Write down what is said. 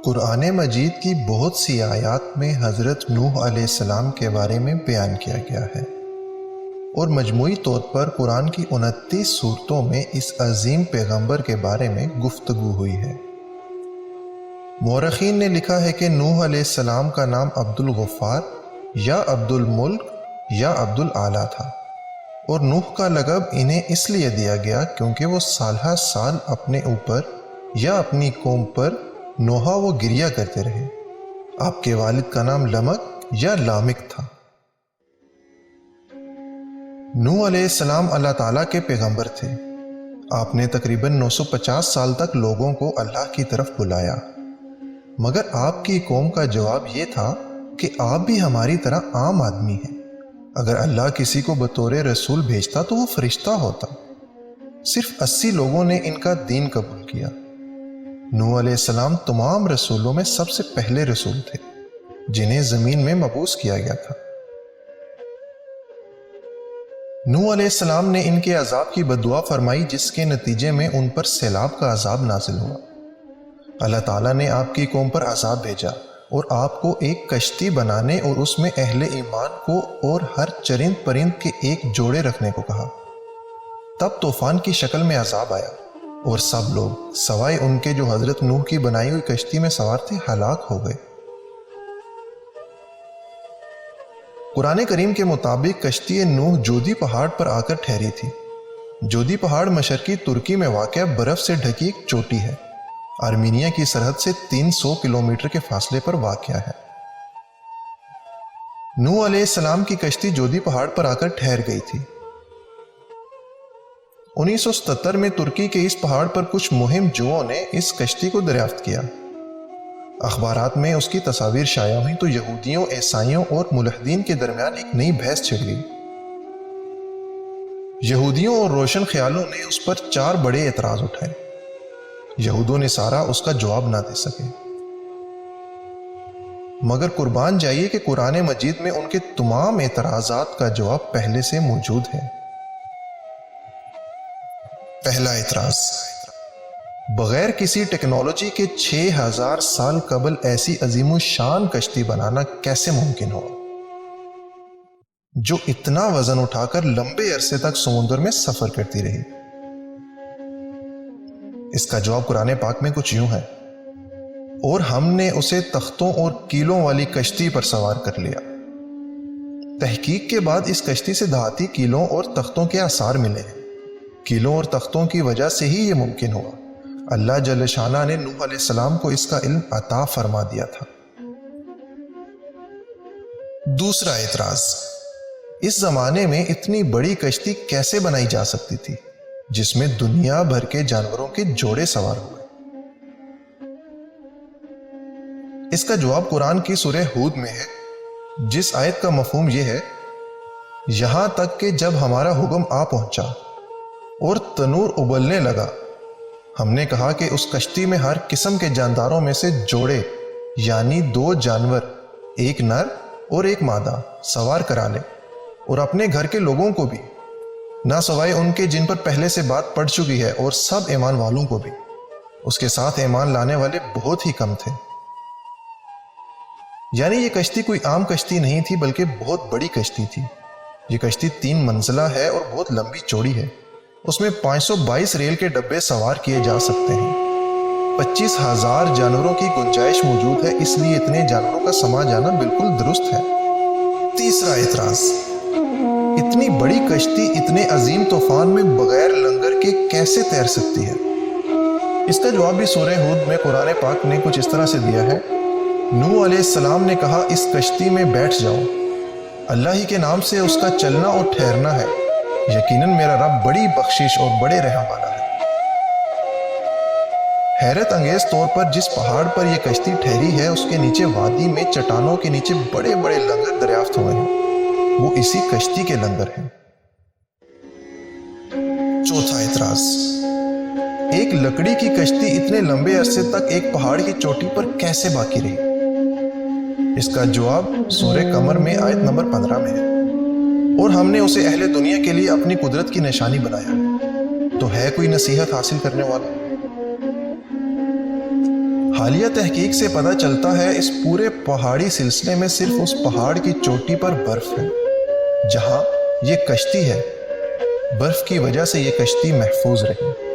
قرآن مجید کی بہت سی آیات میں حضرت نوح علیہ السلام کے بارے میں بیان کیا گیا ہے، اور مجموعی طور پر قرآن کی 29 سورتوں میں اس عظیم پیغمبر کے بارے میں گفتگو ہوئی ہے۔ مورخین نے لکھا ہے کہ نوح علیہ السلام کا نام عبد الغفار یا عبد الملک یا عبد الاعلیٰ تھا، اور نوح کا لقب انہیں اس لیے دیا گیا کیونکہ وہ سالہ سال اپنے اوپر یا اپنی قوم پر نوحہ و گریہ کرتے رہے۔ آپ کے والد کا نام لمک یا لامک تھا۔ نوح علیہ السلام اللہ تعالیٰ کے پیغمبر تھے۔ آپ نے تقریباً 950 سال تک لوگوں کو اللہ کی طرف بلایا، مگر آپ کی قوم کا جواب یہ تھا کہ آپ بھی ہماری طرح عام آدمی ہیں۔ اگر اللہ کسی کو بطور رسول بھیجتا تو وہ فرشتہ ہوتا۔ صرف 80 لوگوں نے ان کا دین قبول کیا۔ نوح علیہ السلام تمام رسولوں میں سب سے پہلے رسول تھے جنہیں زمین میں مبعوث کیا گیا تھا۔ نوح علیہ السلام نے ان کے عذاب کی بددعا فرمائی، جس کے نتیجے میں ان پر سیلاب کا عذاب نازل ہوا۔ اللہ تعالیٰ نے آپ کی قوم پر عذاب بھیجا اور آپ کو ایک کشتی بنانے اور اس میں اہل ایمان کو اور ہر چرند پرند کے ایک جوڑے رکھنے کو کہا۔ تب طوفان کی شکل میں عذاب آیا اور سب لوگ سوائے ان کے جو حضرت نوح کی بنائی ہوئی کشتی میں سوار تھے ہلاک ہو گئے۔ قرآن کریم کے مطابق کشتی نوح جودی پہاڑ پر آ کر ٹھہری تھی۔ جودی پہاڑ مشرقی ترکی میں واقع برف سے ڈھکی ایک چوٹی ہے۔ آرمینیا کی سرحد سے 300 کلومیٹر کے فاصلے پر واقع ہے۔ نوح علیہ السلام کی کشتی جودی پہاڑ پر آ کر ٹھہر گئی تھی۔ 1977 میں ترکی کے اس پہاڑ پر کچھ مہم جوؤں نے اس کشتی کو دریافت کیا۔ اخبارات میں اس کی تصاویر شائع ہوئیں تو یہودیوں، عیسائیوں اور ملحدین کے درمیان ایک نئی بحث چھڑ گئی۔ یہودیوں اور روشن خیالوں نے اس پر 4 بڑے اعتراض اٹھائے۔ یہودوں نے سارا اس کا جواب نہ دے سکے، مگر قربان جائیے کہ قرآن مجید میں ان کے تمام اعتراضات کا جواب پہلے سے موجود ہے۔ پہلا اعتراض، بغیر کسی ٹیکنالوجی کے 6000 سال قبل ایسی عظیم الشان کشتی بنانا کیسے ممکن ہوا جو اتنا وزن اٹھا کر لمبے عرصے تک سمندر میں سفر کرتی رہی؟ اس کا جواب قرآن پاک میں کچھ یوں ہے، اور ہم نے اسے تختوں اور کیلوں والی کشتی پر سوار کر لیا۔ تحقیق کے بعد اس کشتی سے دھاتی کیلوں اور تختوں کے آثار ملے ہیں۔ کیلوں اور تختوں کی وجہ سے ہی یہ ممکن ہوا۔ اللہ جل شانہ نے نوح علیہ السلام کو اس کا علم عطا فرما دیا تھا۔ دوسرا اعتراض، اس زمانے میں اتنی بڑی کشتی کیسے بنائی جا سکتی تھی جس میں دنیا بھر کے جانوروں کے جوڑے سوار ہوئے؟ اس کا جواب قرآن کی سورہ ہود میں ہے، جس آیت کا مفہوم یہ ہے، یہاں تک کہ جب ہمارا حکم آ پہنچا اور تنور ابلنے لگا، ہم نے کہا کہ اس کشتی میں ہر قسم کے جانداروں میں سے جوڑے یعنی 2 جانور، ایک نر اور ایک مادہ سوار کرا لے، اور اپنے گھر کے لوگوں کو بھی، نہ سوائے ان کے جن پر پہلے سے بات پڑ چکی ہے، اور سب ایمان والوں کو بھی۔ اس کے ساتھ ایمان لانے والے بہت ہی کم تھے۔ یعنی یہ کشتی کوئی عام کشتی نہیں تھی بلکہ بہت بڑی کشتی تھی۔ یہ کشتی 3 منزلہ ہے اور بہت لمبی چوڑی ہے۔ اس میں 522 ریل کے ڈبے سوار کیے جا سکتے ہیں۔ 25,000 جانوروں کی گنجائش موجود ہے، اس لیے اتنے جانوروں کا سما جانا بالکل درست ہے۔ تیسرا اعتراض، اتنی بڑی کشتی اتنے عظیم طوفان میں بغیر لنگر کے کیسے تیر سکتی ہے؟ اس کا جواب بھی سورہ ہود میں قرآن پاک نے کچھ اس طرح سے دیا ہے۔ نوح علیہ السلام نے کہا، اس کشتی میں بیٹھ جاؤ، اللہ ہی کے نام سے اس کا چلنا اور ٹھہرنا ہے، یقیناً میرا رب بڑی بخشش اور بڑے رحم والا ہے۔ حیرت انگیز طور پر جس پہاڑ پر یہ کشتی ٹھہری ہے، اس کے نیچے وادی میں چٹانوں کے نیچے بڑے بڑے لنگر دریافت ہوئے ہیں، وہ اسی کشتی کے لنگر ہیں۔ چوتھا اعتراض، ایک لکڑی کی کشتی اتنے لمبے عرصے تک ایک پہاڑ کی چوٹی پر کیسے باقی رہی؟ اس کا جواب سورہ قمر میں آیت نمبر 15 میں ہے، اور ہم نے اسے اہل دنیا کے لیے اپنی قدرت کی نشانی بنایا، تو ہے کوئی نصیحت حاصل کرنے والا؟ حالیہ تحقیق سے پتہ چلتا ہے اس پورے پہاڑی سلسلے میں صرف اس پہاڑ کی چوٹی پر برف ہے جہاں یہ کشتی ہے۔ برف کی وجہ سے یہ کشتی محفوظ رہی۔